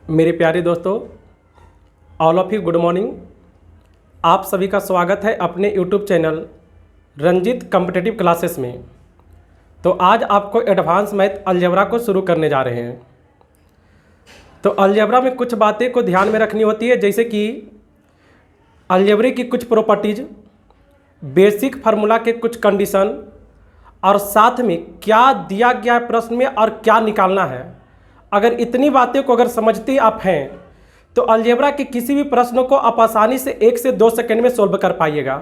मेरे प्यारे दोस्तों, all of you good morning. आप सभी का स्वागत है अपने YouTube channel Ranjit competitive classes में। तो आज आपको एडवांस मैथ अलजेब्रा को शुरू करने जा रहे हैं। तो अलजेब्रा में कुछ बातें को ध्यान में रखनी होती है, जैसे कि अलजेब्रे की कुछ प्रॉपर्टीज, बेसिक फार्मूला के कुछ कंडीशन और साथ में क्या दिया गया है प्रश्न में और क्या निकालना है। अगर इतनी बातें को अगर समझते आप हैं तो अलजेब्रा के किसी भी प्रश्न को आप आसानी से 1 से 2 सेकंड में सोल्व कर पाइएगा।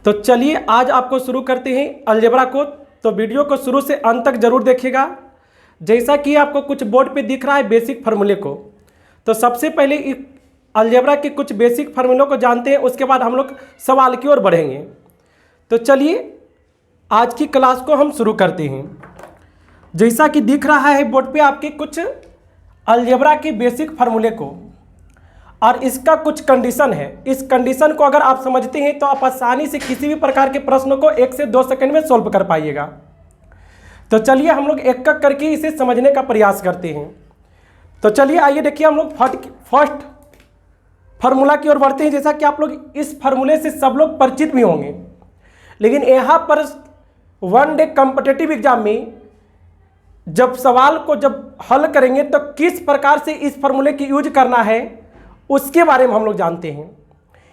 तो चलिए आज आपको शुरू करते हैं अलजेब्रा को। तो वीडियो को शुरू से अंत तक जरूर देखिएगा। जैसा कि आपको कुछ बोर्ड पे दिख रहा है बेसिक फार्मूले को, तो सबसे पहले अलजेब्रा के कुछ बेसिक फार्मूलों को जानते हैं, उसके बाद हम लोग सवाल की ओर बढ़ेंगे। तो चलिए आज की क्लास को हम शुरू करते हैं। जैसा कि दिख रहा है बोर्ड पे आपके कुछ अलजेब्रा के बेसिक फार्मूले को और इसका कुछ कंडीशन है। इस कंडीशन को अगर आप समझते हैं तो आप आसानी से किसी भी प्रकार के प्रश्न को 1 से 2 सेकंड में सॉल्व कर पाइएगा। तो चलिए हम लोग एक एक करके इसे समझने का प्रयास करते हैं। तो चलिए आइए देखिए, हम लोग फर्स्ट फार्मूला की ओर बढ़ते हैं। जैसा कि आप लोग इस फार्मूले से सब लोग परिचित भी होंगे, लेकिन यहाँ पर वन डे कॉम्पिटिटिव एग्जाम में जब सवाल को जब हल करेंगे तो किस प्रकार से इस फार्मूले की यूज करना है उसके बारे में हम लोग जानते हैं।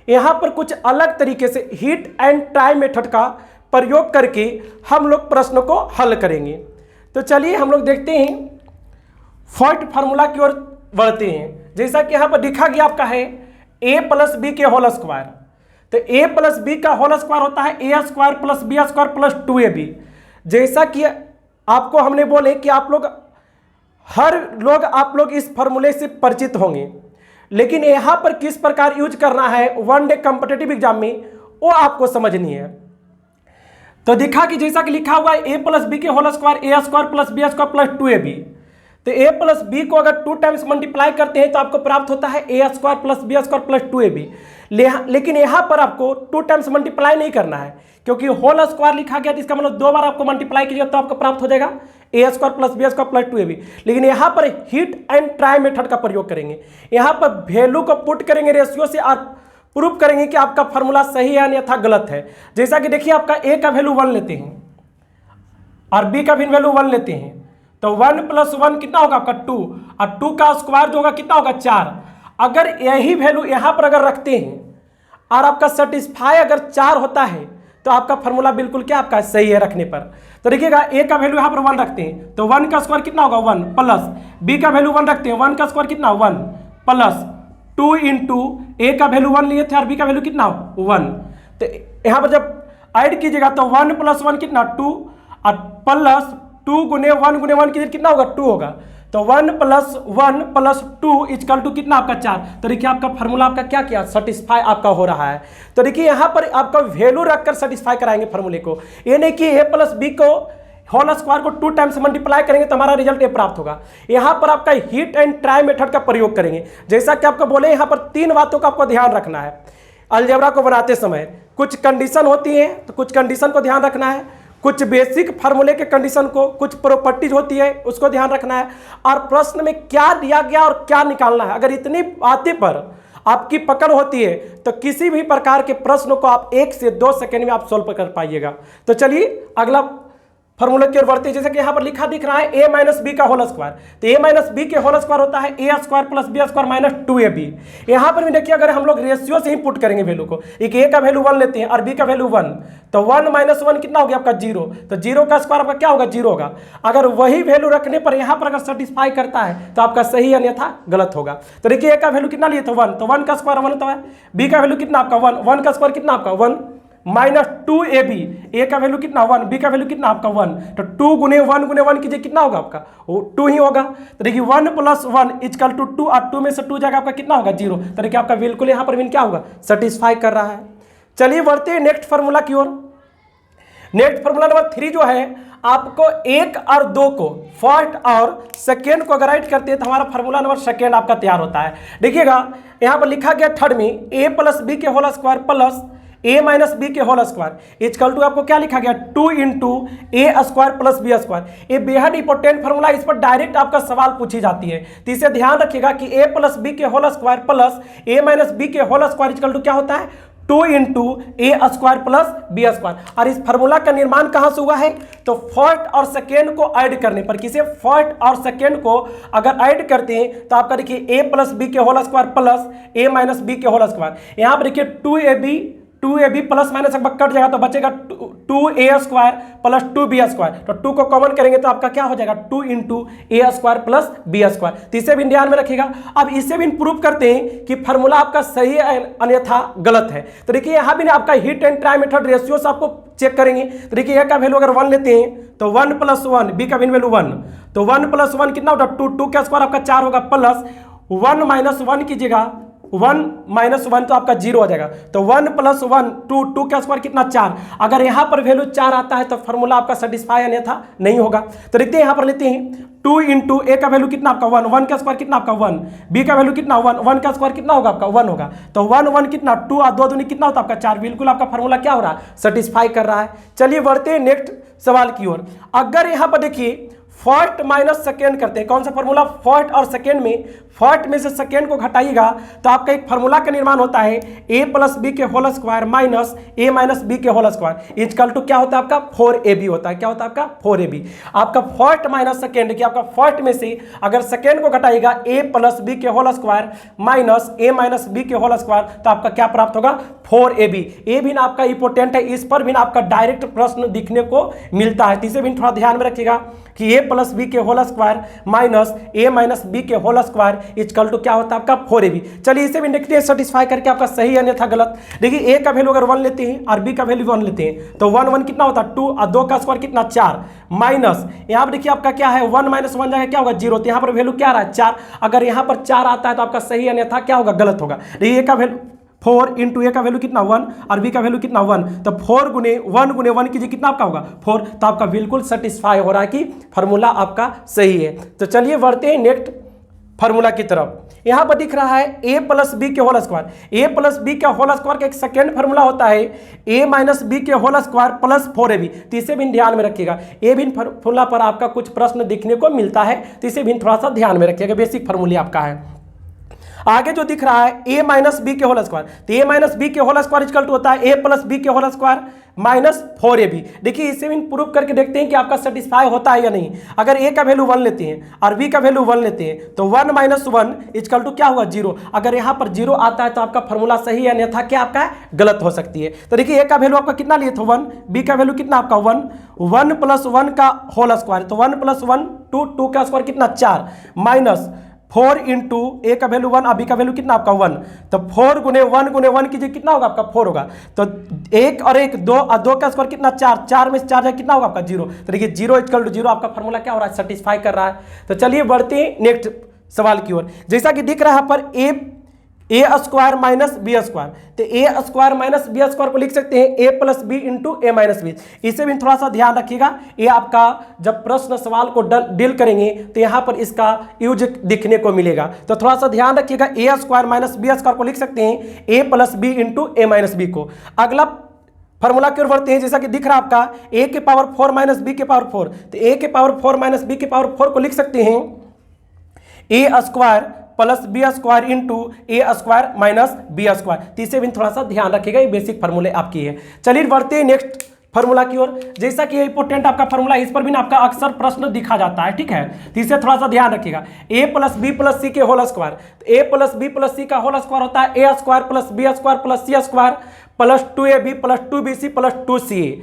यहाँ पर कुछ अलग तरीके से हीट एंड ट्राई मेथड का प्रयोग करके हम लोग प्रश्न को हल करेंगे। तो चलिए हम लोग देखते हैं, फर्स्ट फार्मूला की ओर बढ़ते हैं। जैसा कि यहाँ पर लिखा गया आपका है a प्लस बी के होल स्क्वायर। तो a प्लस बी का होल स्क्वायर होता है a square plus B square plus 2ab। जैसा कि आपको हमने बोले कि आप लोग इस फार्मूले से परिचित होंगे, लेकिन यहाँ पर किस प्रकार यूज करना है वन डे कॉम्पिटिटिव एग्जाम में वो आपको समझनी है। तो देखा कि जैसा कि लिखा हुआ है a प्लस बी के whole square a square plus B square plus 2ab। तो a प्लस बी को अगर 2 टाइम्स मल्टीप्लाई करते हैं तो आपको प्राप्त होता है a square plus B square plus 2ab। लेकिन यहाँ पर आपको 2 टाइम्स मल्टीप्लाई नहीं करना है, क्योंकि होल स्क्वायर लिखा गया तो इसका मतलब 2 बार आपको मल्टीप्लाई कीजिएगा तो आपको प्राप्त हो जाएगा a square plus B square plus 2ab। लेकिन यहाँ पर हीट एंड ट्राई मेथड का प्रयोग करेंगे। यहाँ पर वैल्यू को पुट करेंगे रेशियो से और प्रूफ करेंगे कि आपका फार्मूला सही है अन्यथा गलत है। जैसा कि देखिए, आपका a का वैल्यू 1 लेते हैं और b का भी वैल्यू 1 लेते हैं, तो 1 + 1 कितना होगा आपका 2, और 2 का स्क्वायर जो होगा कितना होगा 4। अगर यही वैल्यू यहाँ पर अगर रखते हैं और आपका सेटिस्फाई अगर 4 होता है तो आपका फार्मूला बिल्कुल क्या आपका सही है रखने पर। तो देखिएगा, a का वैल्यू यहाँ पर 1 रखते हैं तो 1 का स्क्वायर कितना होगा 1 प्लस b का वैल्यू 1 रखते हैं, 1 का स्क्वायर कितना 1 प्लस 2 इंटू a का वैल्यू 1 लिए थे और b का वैल्यू कितना 1। तो यहाँ पर जब ऐड कीजिएगा तो 1 + 1 कितना 2 और प्लस 2 गुने 1 कीजिए कितना होगा 2 होगा। तो 1 + 1 + 2 = कितना आपका 4। तो देखिए आपका फार्मूला आपका क्या किया सेटिस्फाई आपका हो रहा है। तो देखिए यहाँ पर आपका वैल्यू रखकर सेटिस्फाई कराएंगे फार्मूले को। ये नहीं कि a प्लस बी को होल स्क्वायर को 2 टाइम्स मल्टीप्लाई करेंगे तो हमारा रिजल्ट ए प्राप्त होगा। यहाँ पर आपका हीट एंड ट्राई मेथड का प्रयोग करेंगे। जैसा कि आपको बोले, यहाँ पर 3 बातों का आपको ध्यान रखना है अलजेब्रा को बनाते समय। कुछ कंडीशन होती है तो कुछ कंडीशन को ध्यान रखना है, कुछ बेसिक फार्मूले के कंडीशन को, कुछ प्रॉपर्टीज होती है उसको ध्यान रखना है, और प्रश्न में क्या दिया गया और क्या निकालना है। अगर इतनी बातें पर आपकी पकड़ होती है तो किसी भी प्रकार के प्रश्न को आप 1 से 2 सेकंड में आप सोल्व कर पाइएगा। तो चलिए अगला फार्मूला की ओर बढ़ते हैं। जैसे कि यहाँ पर लिखा दिख रहा है a माइनस बी का होल स्क्वायर। तो a माइनस बी के होल स्क्वायर होता है a square plus B square minus 2ab। यहाँ पर भी देखिए, अगर हम लोग रेशियो से ही पुट करेंगे वैल्यू को, एक a का वैल्यू 1 लेते हैं और b का वैल्यू 1, तो 1 - 1 कितना हो गया आपका 0। तो 0 का स्क्वायर आपका क्या होगा 0 होगा। अगर वही वैल्यू रखने पर यहाँ पर अगर सेटिस्फाई करता है तो आपका सही अन्यथा गलत होगा। तो देखिए a का वैल्यू कितना लिए थे 1, तो 1 का स्क्वायर 1 होता है। b का वैल्यू कितना आपका 1, 1 का स्क्वायर कितना आपका 1 माइनस 2ab। a का वैल्यू कितना 1, b का वैल्यू कितना आपका 1, तो 2 गुने 1 कीजिए कितना होगा आपका 2 ही होगा। तो देखिए 1 + 1 = 2 और 2 में से 2 जाएगा आपका कितना होगा 0। तो देखिए आपका बिल्कुल यहाँ पर भी क्या होगा सेटिस्फाई कर रहा है। चलिए बढ़ते हैं नेक्स्ट फार्मूला की ओर। नेक्स्ट फार्मूला नंबर 3 जो है, आपको 1 और 2 को फर्स्ट और सेकेंड को अगर राइट करते हैं तो हमारा फार्मूला नंबर सेकेंड आपका तैयार होता है। देखिएगा यहाँ पर लिखा गया थर्ड में a प्लस बी के होल स्क्वायर प्लस ए माइनस बी के होल स्क्वायर इजकल टू आपको क्या लिखा गया 2 into A square plus B square. ये बेहद इंपॉर्टेंट फॉर्मूला, इस पर डायरेक्ट आपका सवाल पूछी जाती है, तो इसे ध्यान रखिएगा कि ए प्लस बी के होल स्क्वायर प्लस ए माइनस बी के होल स्क्वायर इजकल टू क्या होता है 2 into A square plus B square. और इस फार्मूला का निर्माण कहां से हुआ है, तो फर्स्ट और सेकेंड को ऐड करने पर, किसे फर्स्ट और सेकेंड को अगर ऐड करते हैं तो आपका देखिए ए प्लस बी के होल स्क्वायर प्लस ए माइनस बी के होल स्क्वायर। यहां पर देखिए 2ab प्लस माइनस एक कट जाएगा तो बचेगा 2a square plus 2b square, तो 2 को कॉमन करेंगे तो आपका क्या हो जाएगा 2 into A square plus B square. तो इसे भी ध्यान में रखिएगा। अब इसे भी प्रूव करते हैं कि फार्मूला आपका सही है अन्यथा गलत है। तो देखिए यहाँ भी आपका heat and try method ratio से आपको चेक करेंगे। तो देखिए ए का वैल्यू अगर 1 लेते हैं तो 1 + 1, बी का वैल्यू 1, तो 1 + 1 कितना होगा 2, 2 का स्क्वायर आपका 4 होगा प्लस 1 - 1 कीजिएगा 1 - 1 तो आपका 0 हो जाएगा। तो 1 + 1 2, 2 का स्क्वायर कितना 4। अगर यहाँ पर वैल्यू 4 आता है तो फार्मूला आपका सेटिस्फाई अन्यथा नहीं होगा। तो देखते हैं यहाँ पर लेते हैं 2 इंटू ए का वैल्यू कितना आपका 1, 1 का स्क्वायर कितना आपका 1, बी का वैल्यू कितना 1, 1 का स्क्वायर कितना होगा आपका 1 होगा। तो 1 1 कितना 2 और 2 दूनी कितना होता है आपका 4। बिल्कुल आपका फार्मूला क्या हो रहा है सेटिस्फाई कर रहा है। चलिए बढ़ते हैं नेक्स्ट सवाल की ओर। अगर यहाँ पर देखिए फर्स्ट माइनस सेकेंड करते हैं, कौन सा फॉर्मूला फर्स्ट और सेकेंड में, फर्स्ट में से सेकेंड को घटाइएगा तो आपका एक फार्मूला का निर्माण होता है a प्लस बी के होल स्क्वायर माइनस ए माइनस बी के होल स्क्वायर इजकल टू क्या होता है आपका 4ab होता है। क्या होता है आपका 4ab। आपका फर्स्ट माइनस सेकेंड की आपका फर्स्ट में से अगर सेकेंड को घटाइएगा a प्लस बी के होल स्क्वायर माइनस ए माइनस बी के होल स्क्वायर तो आपका क्या प्राप्त होगा 4ab। ये भी ना आपका इंपॉर्टेंट है, इस पर भी ना आपका डायरेक्ट प्रश्न दिखने को मिलता है। इसे भी थोड़ा ध्यान में रखिएगा कि a प्लस बी के होल स्क्वायर माइनस ए माइनस बी के होल स्क्वायर इजकल टू क्या होता है आपका 4ab। चलिए इसे भी देखते हैं सेटिस्फाई करके आपका सही अन्यथा गलत। देखिए a का वैल्यू अगर 1 लेते हैं और b का वैल्यू 1 लेते हैं तो 1 1 कितना होता है 2 और 2 का स्क्वायर कितना 4 माइनस यहाँ पर देखिए आपका क्या है 1 - 1 जाएगा क्या होगा 0। तो यहाँ पर वैल्यू क्या आ रहा है 4। अगर यहाँ पर 4 आता है तो आपका सही अन्यथा क्या होगा गलत होगा। देखिए a का वैल्यू 4 इंटू ए का वैल्यू कितना 1 और बी का वैल्यू कितना 1, तो 4 गुने 1 कीजिए कितना आपका होगा 4। तो आपका बिल्कुल सेटिस्फाई हो रहा है कि फार्मूला आपका सही है। तो चलिए बढ़ते हैं नेक्स्ट फार्मूला की तरफ। यहाँ पर दिख रहा है a प्लस बी के whole square. a plus b के होल स्क्वायर का एक सेकेंड फार्मूला होता है a माइनस बी के होल स्क्वायर प्लस 4ab। तो इसे भी ध्यान में रखिएगा। ए भी फार्मूला पर आपका कुछ प्रश्न दिखने को मिलता है, तो इसे भी थोड़ा सा ध्यान में रखिएगा। बेसिक फार्मूले आपका है। आगे जो दिख रहा है a माइनस बी के होल स्क्वायर, तो a माइनस बी के होल स्क्वायर इक्वल टू होता है a प्लस बी के होल स्क्वायर माइनस 4ab। देखिए इसे भी प्रूव करके देखते हैं कि आपका सेटिस्फाई होता है या नहीं। अगर a का वैल्यू 1 लेते हैं और b का वैल्यू 1 लेते हैं तो 1 - 1 इक्वल टू क्या होगा 0। अगर यहाँ पर 0 आता है तो आपका फॉर्मूला सही है अन्यथा क्या आपका गलत हो सकती है। तो देखिए a का वैल्यू आपका कितना लिए थे 1, b का वैल्यू कितना आपका 1, 1 + 1 का होल स्क्वायर, तो 1 + 1 2, 2 का स्क्वायर कितना 4 माइनस 4 इंटू ए का वैल्यू 1 और बी का वैल्यू कितना आपका 1, तो 4 गुने 1 कीजिए कितना होगा आपका 4 होगा। तो 1 और 1 2 और 2 का स्क्वायर कितना 4, 4 में से 4 जाए कितना होगा आपका 0। तो देखिए 0 इक्वल टू 0 आपका फार्मूला क्या हो रहा है सेटिस्फाई कर रहा है। तो चलिए बढ़ते हैं नेक्स्ट सवाल की ओर। जैसा कि दिख रहा है पर ए स्क्वायर माइनस बी स्क्वायर, तो ए स्क्वायर माइनस बी स्क्वायर को लिख सकते हैं ए plus B into A minus B. इसे भी थोड़ा सा ध्यान रखिएगा। ये आपका जब प्रश्न सवाल को डील करेंगे तो यहाँ पर इसका यूज दिखने को मिलेगा, तो थोड़ा सा ध्यान रखिएगा। ए स्क्वायर माइनस बी स्क्वायर को लिख सकते हैं ए plus B into A minus B को। अगला फॉर्मूला की ओर बढ़ते हैं। जैसा कि दिख रहा है आपका a के पावर 4 माइनस बी के पावर 4, तो a के पावर 4 माइनस बी के पावर 4 को लिख सकते हैं A square plus B square into A square minus B square. तीसरे भी थोड़ा सा ध्यान रखिएगा, ये बेसिक फार्मूले आपकी है। चलिए बढ़ते हैं नेक्स्ट फार्मूला की ओर। जैसा कि इंपॉर्टेंट आपका फार्मूला, इस पर भी आपका अक्सर प्रश्न दिखा जाता है, ठीक है। तो इसे थोड़ा सा ध्यान रखिएगा। a plus B plus c के होल स्क्वायर, तो a plus B plus c का होल स्क्वायर होता है a square plus B square plus C square plus 2ab plus 2bc plus 2ca।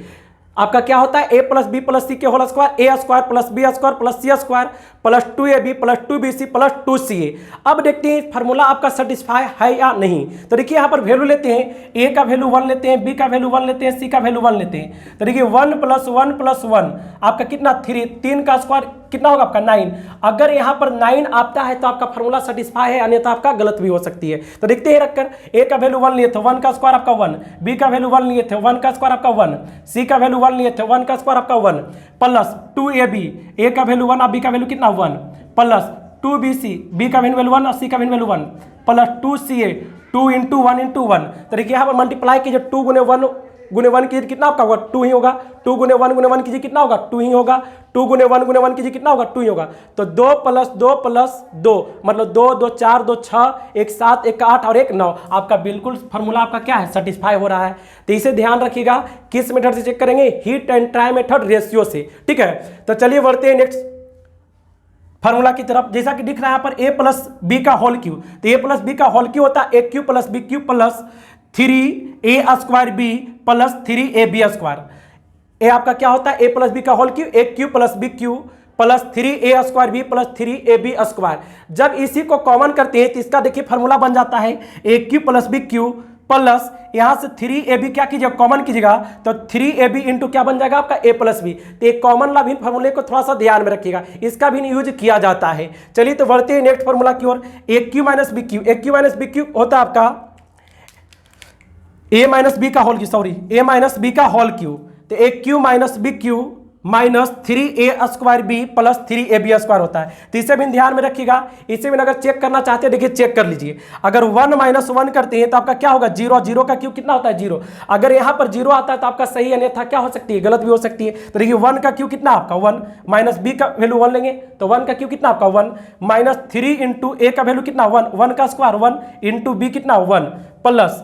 आपका क्या होता है a plus B plus c के whole square a square plus B square plus C square plus 2ab plus 2bc plus 2ca। अब देखते हैं formula आपका satisfy है या नहीं। तो देखिए यहाँ पर वैल्यू लेते हैं, a का वैल्यू 1 लेते हैं, b का वैल्यू 1 लेते हैं, c का वैल्यू 1 लेते हैं। तो देखिए 1 + 1 + 1 आपका कितना 3, 3 का स्क्वायर कितना होगा आपका 9। अगर यहाँ पर 9 आता है तो आपका फार्मूला सेटिस्फाई है, अन्यथा आपका गलत भी हो सकती है। तो देखते हैं रखकर a का वैल्यू 1 लिए थे, 1 का स्क्वायर आपका 1, b का वैल्यू 1 लिए थे, 1 का स्क्वायर आपका 1, c का वैल्यू 1 लिए थे, 1 का स्क्वायर आपका 1 प्लस 2ab, a का वैल्यू 1 और b का वैल्यू कितना 1 प्लस 2bc, b का वैल्यू 1 और c का value 1 plus 2ca, 2 into 1 into 1। तो देखिए यहाँ पर मल्टीप्लाई कीजिए, 2 गुने 1 कीजिए कितना आपका होगा 2 ही होगा। 2 गुने 1 कीजिए कितना होगा 2 ही होगा। 2 गुने 1 कीजिए कितना होगा 2 ही होगा। तो 2 + 2 + 2 मतलब 2 2 4 2 6 1 7 1 8 और 1 9। आपका बिल्कुल फार्मूला आपका क्या है, सेटिस्फाई हो रहा है। तो इसे ध्यान रखिएगा, किस मेथड से चेक करेंगे, heat and try method ratio से। ठीक है, तो चलिए बढ़ते हैं नेक्स्ट फार्मूला की तरफ। जैसा कि दिख रहा है यहाँ पर a + b का होल क्यू। तो a + b का होल क्यू होता है a³ + b³ + 3a² b + 3ab²। ये आपका क्या होता है, a + b का whole Q, a³ + b³ + 3a² b + 3ab²। जब इसी को कॉमन करते हैं तो इसका देखिए फार्मूला बन जाता है a³ + b³ प्लस यहां से 3ab क्या कीजिएगा, कॉमन कीजिएगा, तो 3ab इंटू क्या बन जाएगा आपका a + b। तो एक कॉमन ला भी फार्मूले को थोड़ा सा ध्यान में रखिएगा, इसका भी यूज किया जाता है। चलिए तो बढ़ते हैं नेक्स्ट फार्मूला की ओर। a³ - b³, a³ - b³ होता है आपका a - b का whole cube, sorry a - b का होल क्यू। तो a³ - b³ -3a² b + 3ab² होता है। तो इसे भी ध्यान में रखिएगा। इसे भी अगर चेक करना चाहते हैं, देखिए चेक कर लीजिए। अगर 1 - 1 करते हैं तो आपका क्या होगा 0, 0 का क्यू कितना होता है 0। अगर यहाँ पर 0 आता है तो आपका सही, अन्यथा क्या हो सकती है, गलत भी हो सकती है। तो देखिए 1 का क्यू कितना आपका 1 माइनस b का वैल्यू 1 लेंगे तो 1 का क्यू कितना आपका 1 -3 इंटू a का वैल्यू कितना 1, 1 का स्क्वायर 1 इंटू b कितना 1 प्लस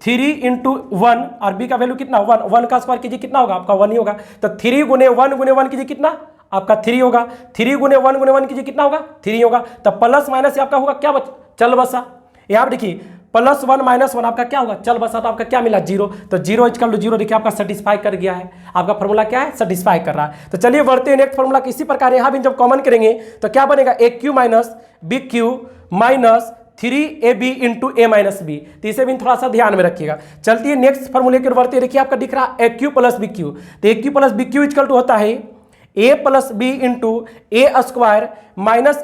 3 इंटू 1 और b का वैल्यू कितना 1, 1 का स्क्वायर कीजिए कितना होगा आपका 1 ही होगा। तो 3 गुने 1 कीजिए कितना आपका 3 होगा। 3 गुने 1 कीजिए कितना होगा 3 होगा। तो प्लस माइनस आपका होगा क्या चल बसा। यहाँ पर देखिए +1 - 1 आपका क्या होगा चल बसा, तो आपका क्या मिला 0। तो 0 = 0 देखिए आपका सेटिस्फाई कर गया है। आपका फॉर्मूला क्या है, सेटिस्फाई कर रहा है। तो चलिए बढ़ते हैं नेक्स्ट फॉर्मूला। इसी प्रकार यहाँ भी जब कॉमन करेंगे तो क्या बनेगा a³ - b³ - 3ab into a - b। तो इसे भी थोड़ा सा ध्यान में रखिएगा। चलती है नेक्स्ट फॉर्मूले की ओर बढ़ते हैं। देखिए आपका दिख रहा है a³ + b³। तो a³ + b³ = होता है a + b into a² -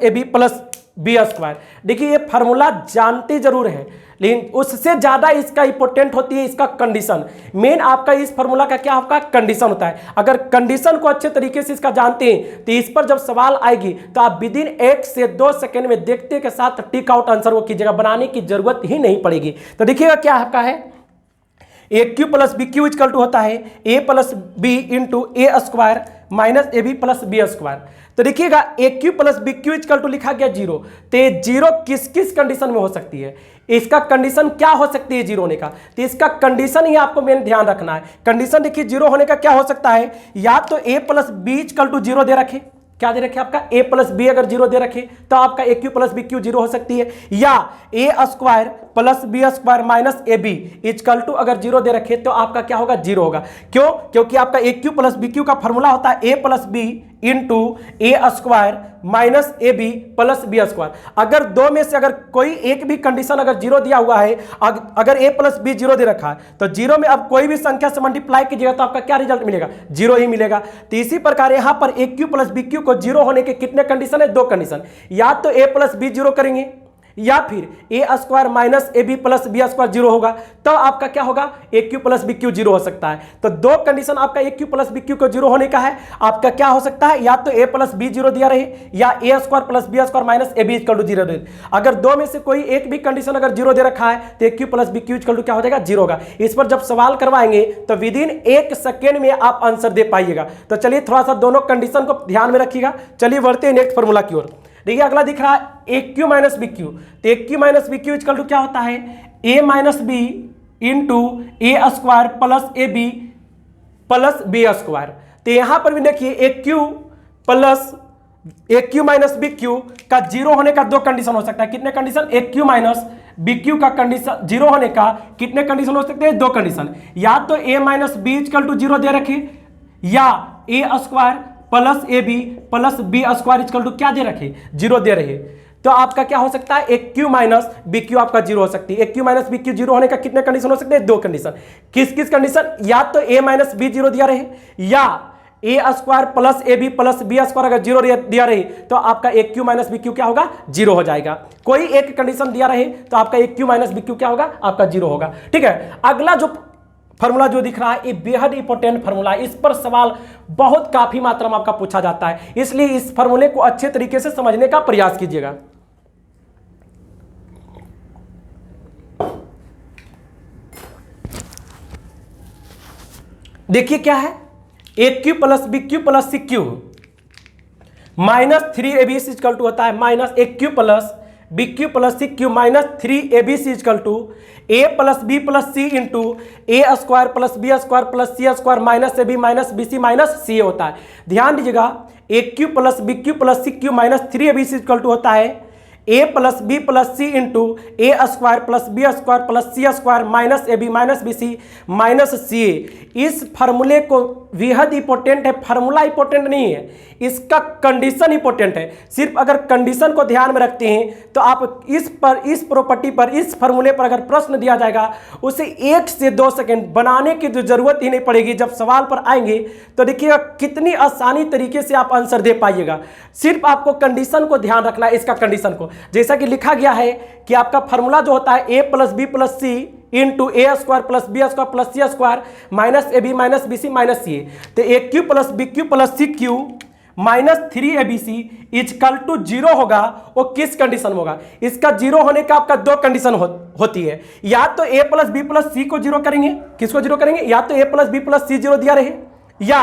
ab + b²। देखिए ये फार्मूला जानते जरूर है, लेकिन उससे ज्यादा इसका इंपॉर्टेंट होती है इसका कंडीशन। मेन आपका इस फार्मूला का क्या आपका कंडीशन होता है। अगर कंडीशन को अच्छे तरीके से इसका जानते हैं तो इस पर जब सवाल आएगी तो आप विदिन 1 से 2 सेकंड में देखते के साथ टिक आउट आंसर वो कीजिएगा, बनाने की जरूरत ही नहीं पड़ेगी। तो देखिएगा क्या आपका है a³ + b³ = होता है a + b into a² - ab + b²। तो देखिएगा a³ + b³ = लिखा गया 0। तो ये 0 किस किस कंडीशन में हो सकती है, इसका कंडीशन क्या हो सकती है 0 होने का। तो इसका कंडीशन ही आपको मेन ध्यान रखना है। कंडीशन देखिए 0 होने का क्या हो सकता है, या तो a + b = 0 दे रखे, क्या दे रखे आपका a + b अगर 0 दे रखे तो आपका a³ + b³ 0 हो सकती है, या a² + b² - ab = अगर 0 दे रखे तो आपका क्या होगा 0 होगा। क्यों, क्योंकि आपका a³ + b³ का फॉर्मूला होता है a + b into a² - ab + b²। अगर दो में से अगर कोई एक भी कंडीशन अगर 0 दिया हुआ है, अगर a + b 0 दे रखा है तो 0 में अब कोई भी संख्या से मल्टीप्लाई कीजिएगा तो आपका क्या रिजल्ट मिलेगा 0 ही मिलेगा। तो इसी प्रकार यहां पर a³ + b³ को 0 होने के कितने कंडीशन है, 2 कंडीशन। या तो a + b 0 करेंगे या फिर a² - ab + b² 0 होगा, तो आपका क्या होगा a³ + b³ 0 हो सकता है। तो 2 कंडीशन आपका a³ + b³ को 0 होने का है। आपका क्या हो सकता है, या तो a + b 0 दिया रहे या a² + b² - ab = 0 रहे। अगर दो में से कोई एक भी कंडीशन अगर 0 दे रखा है तो a³ + b³ = क्या हो जाएगा 0 होगा। इस पर जब सवाल करवाएंगे तो विदिन 1 सेकेंड में आप आंसर दे पाइएगा। तो चलिए थोड़ा सा दोनों कंडीशन को ध्यान में रखिएगा। चलिए बढ़ते हैं नेक्स्ट फॉर्मूला की ओर। देखिए अगला दिख रहा है a³ - b³। तो a³ - b³ = क्या होता है a - b into a² + ab + b²। तो यहां पर भी देखिए a³ - b³ का 0 होने का 2 कंडीशन हो सकता है। कितने कंडीशन, a³ - b³ का कंडीशन 0 होने का कितने कंडीशन हो सकते हैं, 2 कंडीशन। या तो a - b = 0 दे रखे, या a² + ab + b² क्या दे रखे 0 दे रहे। तो आपका क्या हो सकता है a³ - b³ आपका 0 हो सकती है। a³ - b³ 0 होने का कितने कंडीशन हो सकते हैं, 2 कंडीशन। किस किस कंडीशन, या तो a - b 0 दिया रहे, या a² + ab + b² अगर 0 दिया रहे तो आपका a³ - b³ क्या होगा 0 हो जाएगा। कोई एक कंडीशन दिया रहे तो आपका a³ - b³ क्या होगा आपका 0 होगा। ठीक है, अगला जो फार्मूला जो दिख रहा है ये बेहद इंपॉर्टेंट फार्मूला है। इस पर सवाल बहुत काफी मात्रा में आपका पूछा जाता है, इसलिए इस फार्मूले को अच्छे तरीके से समझने का प्रयास कीजिएगा। देखिए क्या है, A cube plus B cube plus C cube minus 3ab equal to होता है minus A cube plus B cube plus C cube minus 3ab equal to A plus B plus C into A square plus B square plus C square minus A B minus B C minus C होता है। ध्यान दीजिएगा, A cube plus B cube plus C cube minus 3ab equal to होता है A plus B plus C into A square plus B square plus C square minus A B minus B C minus C A. इस फार्मूले को बेहद important है, formula important नहीं है, इसका कंडीशन इंपॉर्टेंट है। सिर्फ अगर कंडीशन को ध्यान में रखते हैं तो आप इस प्रॉपर्टी पर, इस फार्मूले पर अगर प्रश्न दिया जाएगा उसे 1 से 2 सेकंड बनाने की जो जरूरत ही नहीं पड़ेगी। जब सवाल पर आएंगे तो देखिएगा कितनी आसानी तरीके से आप आंसर दे पाइएगा। सिर्फ आपको कंडीशन को ध्यान रखना है, इसका कंडीशन को, जैसा कि लिखा गया है कि आपका फार्मूला जो होता है A plus B plus C into A square plus B square plus C square minus A B minus B C minus C A. तो A cube plus B cube plus C cube minus 3abc equal to 0 होगा। वो किस condition में होगा? इसका 0 होने का आपका 2 कंडीशन होती है। या तो a plus B plus C को 0 करेंगे, किसको 0 करेंगे? या तो a plus B plus C 0 दिया रहे, या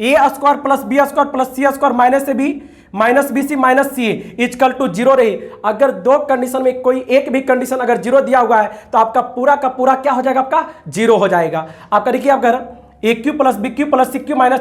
A square plus B square plus C square minus A B minus B C minus C equal to 0 रहे। अगर 2 कंडीशन में कोई एक भी कंडीशन अगर 0 दिया हुआ है तो आपका पूरा का पूरा क्या हो जाएगा? आपका 0 हो जाएगा। आपका देखिए, अगर A cube plus B cube plus C cube minus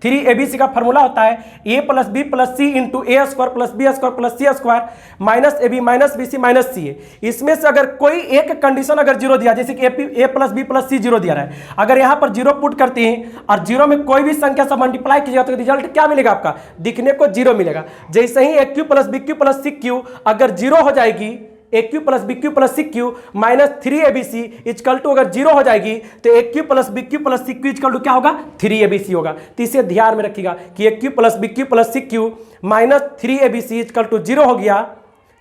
3abc का फॉर्मूला होता है A plus B plus C into A square plus B square plus C square minus A B minus B C minus C A. इसमें से अगर कोई एक condition अगर 0 दिया, जैसे कि ए प्लस बी प्लस सी 0 दिया रहा है, अगर यहाँ पर 0 पुट करते हैं और 0 में कोई भी संख्या से मल्टीप्लाई कीजिएगा तो रिजल्ट क्या मिलेगा? आपका दिखने को 0 मिलेगा। जैसे ही A cube plus B cube plus C cube अगर 0 हो जाएगी, A cube plus B cube plus C cube minus 3abc equal to अगर 0 हो जाएगी तो A cube plus B cube plus C cube equal to क्या होगा? 3abc होगा। तो इसे ध्यान में रखिएगा कि A cube plus B cube plus C cube minus 3abc equal to 0 हो गया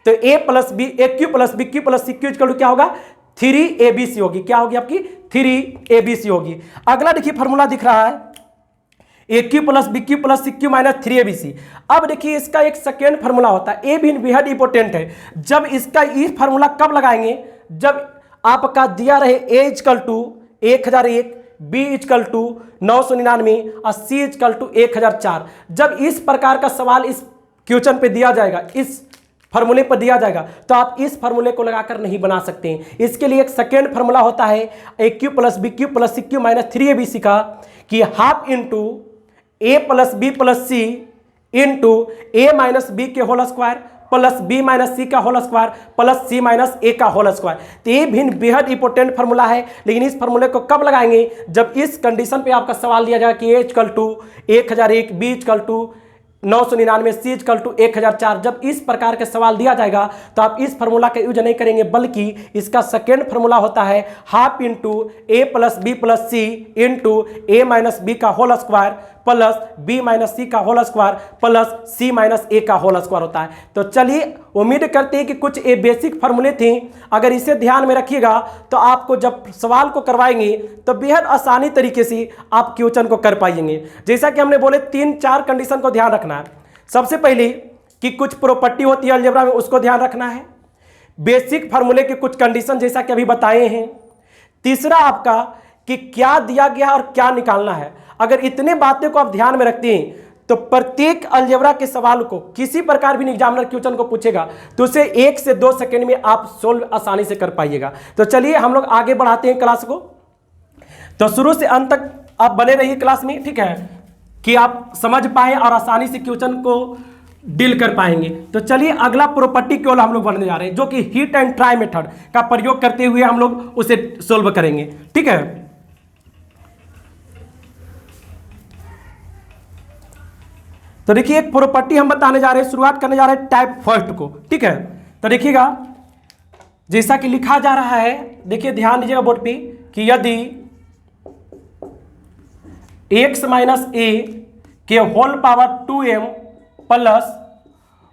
तो A cube plus B cube plus C cube equal to क्या होगा? 3abc होगी। क्या होगी आपकी? 3abc होगी। अगला देखिए फॉर्मूला दिख रहा है A cube plus B cube plus C cube minus 3abc। अब देखिए इसका एक सेकेंड फार्मूला होता है, ए भी बेहद इंपॉर्टेंट है। जब इसका ये फार्मूला कब लगाएंगे? जब आपका दिया रहे A equal to 1001, B equal to 999 और सी इजकल टू 1004। जब इस प्रकार का सवाल इस क्वेश्चन पे दिया जाएगा, इस फार्मूले पर दिया जाएगा, तो आप इस फार्मूले को लगाकर नहीं बना सकते हैं। इसके लिए एक सेकेंड फार्मूला होता है A cube plus B cube plus C cube minus 3abc का, कि half into A plus B plus C into A minus B के whole square plus B minus C का whole square plus C minus A का whole square. तो ये भी बेहद important formula है, लेकिन इस फार्मूले को कब लगाएंगे? जब इस कंडीशन पे आपका सवाल दिया जाएगा कि A equal to 1001, B equal to 999, C equal to 1004। जब इस प्रकार के सवाल दिया जाएगा तो आप इस फार्मूला का यूज नहीं करेंगे, बल्कि इसका सेकेंड फार्मूला होता है half into A plus B plus C into A minus B का whole square plus B minus C का whole square plus C minus A का होल स्क्वायर होता है। तो चलिए, उम्मीद करते हैं कि कुछ ये बेसिक फार्मूले थे, अगर इसे ध्यान में रखिएगा तो आपको जब सवाल को करवाएंगे तो बेहद आसानी तरीके से आप क्वेश्चन को कर पाएंगे। जैसा कि हमने बोले 3-4 कंडीशन को ध्यान रखना है। सबसे पहले कि कुछ प्रॉपर्टी होती है अलजेब्रा में, उसको ध्यान रखना है। बेसिक फार्मूले के कुछ कंडीशन जैसा कि अभी बताए हैं। तीसरा आपका कि क्या दिया गया और क्या निकालना है। अगर इतने बातें को आप ध्यान में रखते हैं तो प्रत्येक अलजेब्रा के सवाल को किसी प्रकार भी एग्जामिनर क्वेश्चन को पूछेगा तो उसे 1 से 2 सेकंड में आप सोल्व आसानी से कर पाइएगा। तो चलिए हम लोग आगे बढ़ाते हैं क्लास को। तो शुरू से अंत तक आप बने रहिए क्लास में, ठीक है, कि आप समझ पाए और आसानी से क्वेश्चन को डील कर पाएंगे। तो चलिए अगला प्रॉपर्टी केवल हम लोग बढ़ने जा रहे हैं, जो कि हीट एंड ट्राई मेथड का प्रयोग करते हुए हम लोग उसे सोल्व करेंगे, ठीक है। तो देखिए एक प्रॉपर्टी हम बताने जा रहे हैं, शुरुआत करने जा रहे हैं टाइप फर्स्ट को, ठीक है। तो देखिएगा जैसा कि लिखा जा रहा है, देखिए ध्यान दीजिएगा बोर्ड पे, कि यदि x माइनस ए के whole power 2m plus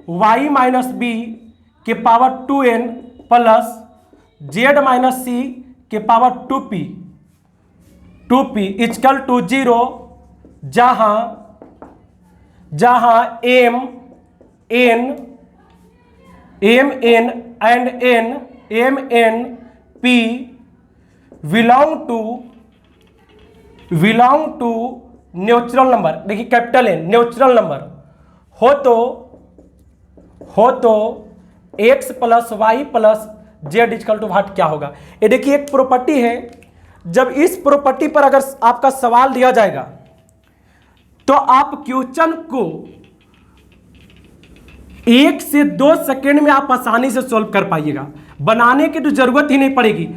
y minus B के power 2n plus z minus C के पावर 2p इजकल टू 0, जहां m n p belong belong to natural number, देखिए कैपिटल N नेचुरल नंबर हो तो x plus y plus z equal to what क्या होगा। ये देखिए एक प्रॉपर्टी है, जब इस प्रॉपर्टी पर अगर आपका सवाल दिया जाएगा तो आप क्वेश्चन को 1 से 2 सेकेंड में आप आसानी से सॉल्व कर पाइएगा, बनाने की तो जरूरत ही नहीं पड़ेगी।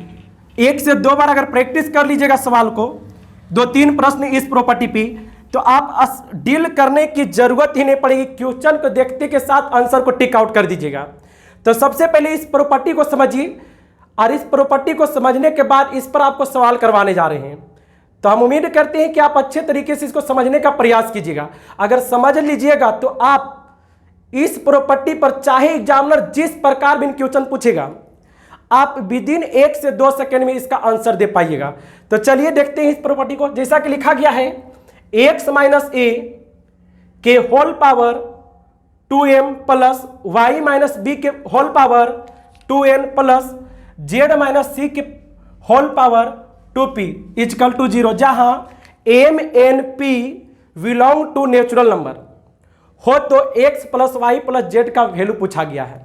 1 से 2 बार अगर प्रैक्टिस कर लीजिएगा सवाल को, 2-3 प्रश्न इस प्रॉपर्टी पे, तो आप डील करने की जरूरत ही नहीं पड़ेगी। क्वेश्चन को देखते के साथ आंसर को टिक आउट कर दीजिएगा। तो सबसे पहले इस प्रॉपर्टी को समझिए, और इस प्रॉपर्टी को समझने के बाद इस पर आपको सवाल करवाने जा रहे हैं। तो हम उम्मीद करते हैं कि आप अच्छे तरीके से इसको समझने का प्रयास कीजिएगा। अगर समझ लीजिएगा तो आप इस प्रॉपर्टी पर चाहे एग्जामिनर जिस प्रकार भी क्वेश्चन पूछेगा, आप विदिन 1 से 2 सेकेंड में इसका आंसर दे पाइएगा। तो चलिए देखते हैं इस प्रॉपर्टी को। जैसा कि लिखा गया है x माइनस ए के whole power 2m plus Y minus B के whole power 2n plus Z minus C के whole power 2p is equal to 0, जहां m n p belong to natural number हो तो x plus y plus z का value पूछा गया है।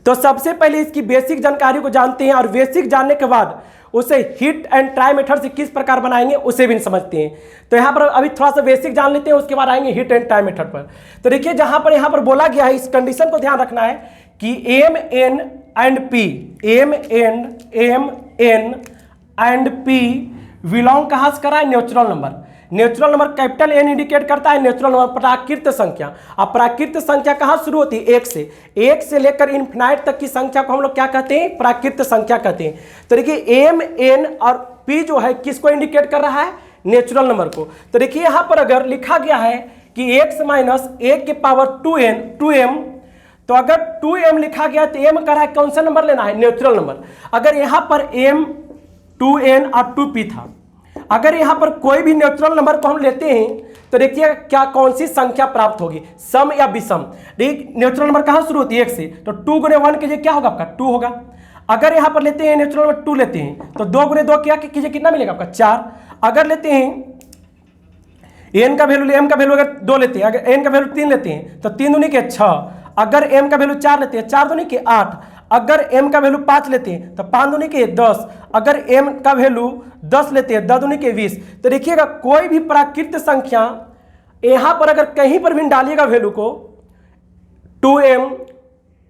तो सबसे पहले इसकी बेसिक जानकारी को जानते हैं, और बेसिक जानने के बाद उसे हिट एंड ट्राई मेथड से किस प्रकार बनाएंगे उसे भी समझते हैं। तो यहाँ पर अभी थोड़ा सा बेसिक जान लेते हैं, उसके बाद आएंगे हिट एंड ट्राई मेथड पर। तो देखिए जहां पर यहाँ पर बोला गया है, इस कंडीशन को ध्यान रखना है कि M N and P belong कहां से करा है, natural number. Natural number capital N indicate करता है नेचुरल नंबर, प्राकृत संख्या। अब प्राकृत संख्या कहां शुरू होती है, 1 से लेकर इन्फिनाइट तक की संख्या को हम लोग क्या कहते हैं, प्राकृत संख्या कहते हैं। तो देखिए एम एन और पी जो है किसको इंडिकेट कर रहा है, नेचुरल नंबर को। तो देखिए यहां पर अगर लिखा गया है कि x माइनस ए के पावर 2m, तो अगर 2m लिखा गया तो m कर रहा है कौन सा नंबर लेना है, नेचुरल नंबर। अगर यहां पर m 2n और 2p था, अगर यहां पर कोई भी नेचुरल नंबर को हम लेते हैं तो देखिए क्या कौन सी संख्या प्राप्त होगी, सम या विषम। देखिए नेचुरल नंबर कहां शुरू होती है, 1 से, तो 2 गुने 1 कीजिए क्या होगा आपका 2 होगा। अगर यहां पर लेते हैं नेचुरल नंबर 2 लेते हैं तो 2 गुने 2 क्या कीजिए कितना मिलेगा आपका 4। अगर लेते हैं n का वैल्यू, m का वैल्यू अगर 2 लेते हैं, अगर n का वैल्यू 3 लेते हैं तो 3 दूनी के 6। अगर m का वैल्यू 4 लेते हैं, 4 दूनी के 8। अगर m का वैल्यू 5 लेते हैं तो 5 दूनी के 10। अगर m का वैल्यू 10 लेते हैं, 10 दूनी के 20। तो देखिएगा कोई भी प्राकृत संख्या यहां पर अगर कहीं पर भी डालिएगा वैल्यू को 2m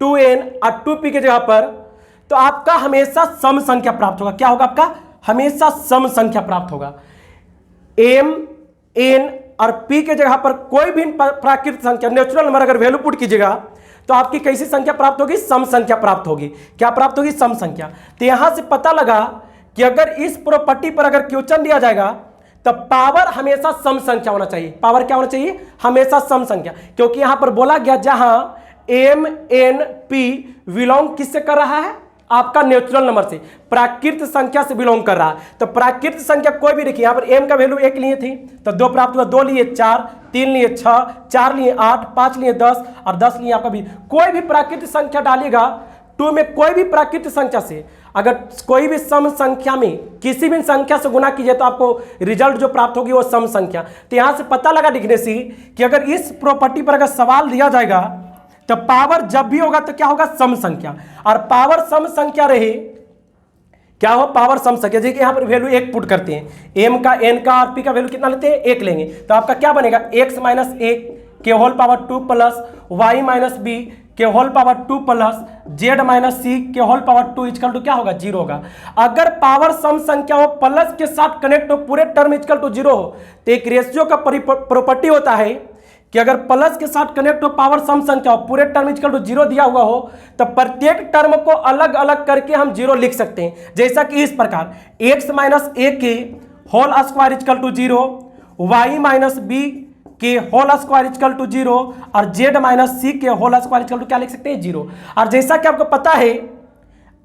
2n और 2p के जगह पर, तो आपका हमेशा सम संख्या प्राप्त होगा। क्या होगा आपका, हमेशा सम संख्या प्राप्त होगा। m n और p के जगह पर कोई भी प्राकृत संख्या नेचुरल नंबर अगर वैल्यू पुट कीजिएगा तो आपकी कैसी संख्या प्राप्त होगी, सम संख्या प्राप्त होगी। क्या प्राप्त होगी, सम संख्या। तो यहां से पता लगा कि अगर इस प्रॉपर्टी पर अगर क्वेश्चन दिया जाएगा तो पावर हमेशा सम संख्या होना चाहिए। पावर क्या होना चाहिए, हमेशा सम संख्या, क्योंकि यहां पर बोला गया जहां एम एन पी बिलोंग किससे कर रहा है, आपका नेचुरल नंबर से, प्राकृत संख्या से बिलोंग कर रहा है। तो प्राकृत संख्या कोई भी देखिए, यहां पर m का वैल्यू 1 लिए थी तो 2 प्राप्त हुआ, 2 लिए 4, 3 लिए 6, 4 लिए 8, 5 लिए 10 और 10 लिए आपका 20। कोई भी प्राकृत संख्या डालिएगा 2 में, कोई भी प्राकृत संख्या से अगर कोई भी सम संख्या में किसी भी संख्या से गुना कीजिए तो आपको रिजल्ट जो प्राप्त होगी वो सम संख्या। तो यहां से पता लगा दिखने से कि अगर इस प्रॉपर्टी पर अगर सवाल दिया जाएगा तो पावर जब भी होगा तो क्या होगा, सम संख्या। और पावर सम संख्या रहे, क्या हो, पावर सम संख्या। जैसे यहां पर वैल्यू 1 पुट करते हैं, m का n का और p का वैल्यू कितना लेते हैं, 1 लेंगे, तो आपका क्या बनेगा, x माइनस ए के whole power 2 plus Y minus B के whole power 2 plus Z minus C के होल पावर 2 इक्वल टू क्या होगा, 0 होगा। अगर पावर सम संख्या हो, प्लस के साथ कनेक्ट हो, पूरे टर्म इक्वल टू 0 हो, तो एक रेशियो का प्रॉपर्टी होता है कि अगर प्लस के साथ कनेक्ट हो, पावर सम संख्या हो, पूरे टर्म इक्वल टू 0 दिया हुआ हो, तो प्रत्येक टर्म को अलग अलग करके हम 0 लिख सकते हैं। जैसा कि इस प्रकार x माइनस ए के whole square equal to 0, y minus B के होल स्क्वायर इक्वल टू 0 और जेड माइनस सी के होल स्क्वायर इक्वल टू क्या लिख सकते हैं, 0। और जैसा कि आपको पता है,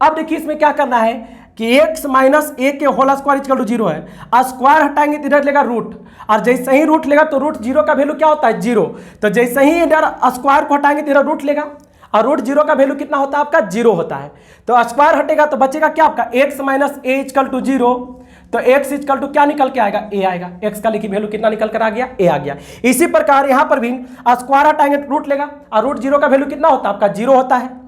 अब देखिए इसमें क्या करना है कि x माइनस ए के होल स्क्वायर इक्वल टू 0 है, स्क्वायर हटाएंगे तो इधर लेगा रूट, और जैसे ही रूट लेगा तो रूट 0 का वैल्यू क्या होता है, 0। तो जैसे ही इधर स्क्वायर को हटाएंगे तो इधर रूट लेगा, और रूट 0 का वैल्यू कितना होता है आपका, 0 होता है। तो स्क्वायर हटेगा तो बचेगा क्या आपका, x minus a equal to 0। तो x इक्वल टू क्या निकल के आएगा, a आएगा। x का लिखी वैल्यू कितना निकल कर आ गया, a आ गया। इसी प्रकार यहां पर भी स्क्वायर हटाएंगे तो रूट लेगा, और रूट जीरो का वैल्यू कितना होता है आपका, जीरो होता है।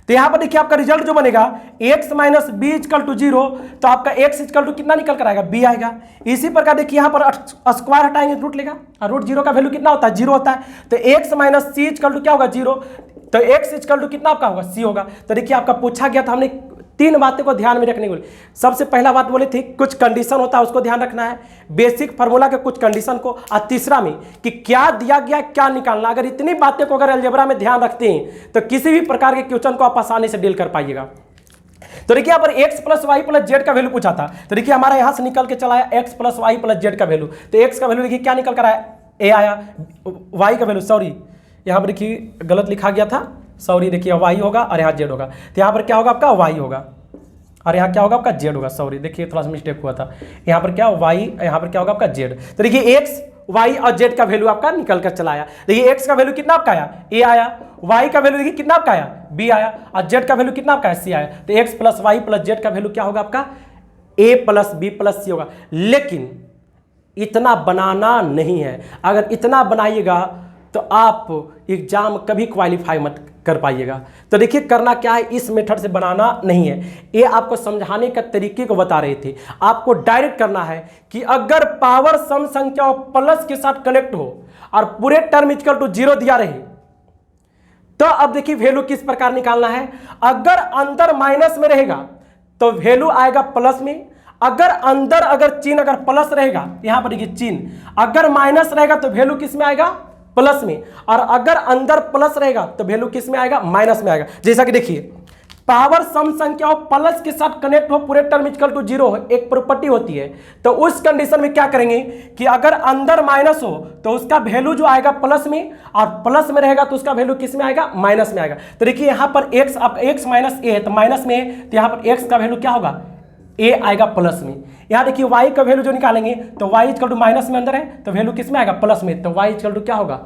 तो यहां पर देखिए आपका रिजल्ट जो बनेगा x minus b equal to zero, तो आपका x इक्वल टू कितना निकल कर आएगा, b आएगा। इसी प्रकार देखिए यहां पर स्क्वायर हटाएंगे तो रूट लेगा, और रूट जीरो का वैल्यू कितना होता है, जीरो होता है। तो x minus c equal to क्या होगा, जीरो। तो x इक्वल टू कितना आपका होगा, c होगा। तो देखिए आपका पूछा गया था, हमने तीन बातें को ध्यान में रखने बोले। सबसे पहला बात बोले थी कुछ कंडीशन होता है उसको ध्यान रखना है, बेसिक फार्मूला के कुछ कंडीशन को, और तीसरा में कि क्या दिया गया क्या निकालना। अगर इतनी बातें को अगर अलजेब्रा में ध्यान रखते हैं तो किसी भी प्रकार के क्वेश्चन को आप आसानी से डील कर पाइएगा। तो देखिए यहाँ पर x plus y plus z का वैल्यू पूछा था, तो देखिए हमारा यहाँ से निकल के चला है x plus y plus z का वैल्यू। तो x का वैल्यू देखिए क्या निकल कर आया, a आया। y का वैल्यू, सॉरी यहाँ पर देखिए गलत लिखा गया था, सॉरी देखिए y होगा और यहाँ z होगा। तो यहाँ पर क्या होगा आपका y होगा, और यहाँ क्या होगा आपका z होगा। सॉरी देखिए थोड़ा सा मिस्टेक हुआ था, यहाँ पर क्या y, यहाँ पर क्या होगा आपका z। तो देखिए x y और z का वैल्यू आपका निकल कर चला आया। देखिए x का वैल्यू कितना आपका आया, a आया। y का वैल्यू देखिए कितना आपका आया, b आया। और z का वैल्यू कितना आपका है, c आया। तो x plus y plus z का वैल्यू क्या होगा आपका, a plus B plus c होगा। लेकिन इतना बनाना नहीं है, अगर इतना बनाइएगा तो आप एग्जाम कभी क्वालिफाई मत कर पाइएगा। तो देखिए करना क्या है, इस मेथड से बनाना नहीं है, ये आपको समझाने का तरीके को बता रहे थे। आपको डायरेक्ट करना है कि अगर पावर सम संख्या प्लस के साथ कनेक्ट हो और पूरे टर्म इक्वल टू जीरो दिया रहे, तो अब देखिए वैल्यू किस प्रकार निकालना है। अगर अंदर माइनस में रहेगा तो वैल्यू आएगा प्लस में, अगर अंदर अगर चिन्ह अगर प्लस रहेगा, यहां पर देखिए चिन्ह अगर माइनस रहेगा तो वैल्यू किस में आएगा, प्लस में, और अगर अंदर प्लस रहेगा तो वैल्यू किस में आएगा, माइनस में आएगा। जैसा कि देखिए पावर सम संख्या प्लस के साथ कनेक्ट हो, पूरे टर्म इक्वल टू जीरो हो, एक प्रॉपर्टी होती है। तो उस कंडीशन में क्या करेंगे कि अगर अंदर माइनस हो तो उसका वैल्यू जो आएगा प्लस में, और प्लस में रहेगा तो उसका वैल्यू किस में आएगा, माइनस में आएगा। तो देखिए यहां पर x, आपका x माइनस ए है तो माइनस में है, तो यहां पर x का वैल्यू क्या होगा, a आएगा प्लस में। यहां देखिए y का वैल्यू जो निकालेंगे तो y इक्वल टू माइनस में अंदर है तो वैल्यू किस में आएगा, प्लस में, तो y इक्वल टू क्या होगा,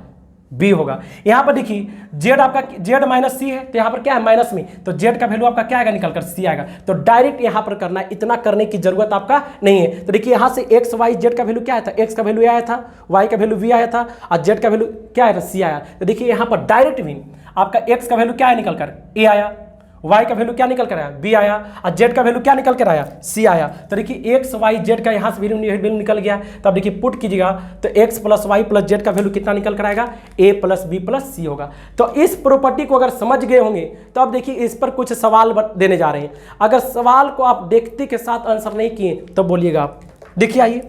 b होगा। यहां पर देखिए z आपका z माइनस सी है, तो यहां पर क्या है, माइनस में, तो z का वैल्यू आपका क्या आएगा, निकल कर c आएगा। तो डायरेक्ट यहां पर करना है, इतना करने की जरूरत आपका नहीं है। तो देखिए यहां से x y z का वैल्यू क्या आया था, x का वैल्यू आया था, y का वैल्यू v आया था, और z का वैल्यू क्या आया था, c आया। तो देखिए यहां पर डायरेक्ट भी आपका x का वैल्यू क्या है, निकल कर a आया, y का वैल्यू क्या निकल कर आया, b आया, और z का वैल्यू क्या निकल कर आया, c आया। तो देखिए x y z का यहाँ से वैल्यू निकल गया। तो अब देखिए पुट कीजिएगा तो x plus y plus z का वैल्यू कितना निकल कर आएगा, a plus B plus c होगा। तो इस प्रॉपर्टी को अगर समझ गए होंगे तो अब देखिए इस पर कुछ सवाल देने जा रहे हैं। अगर सवाल को आप देखते के साथ आंसर नहीं किए तो बोलिएगा आप। देखिए आइए,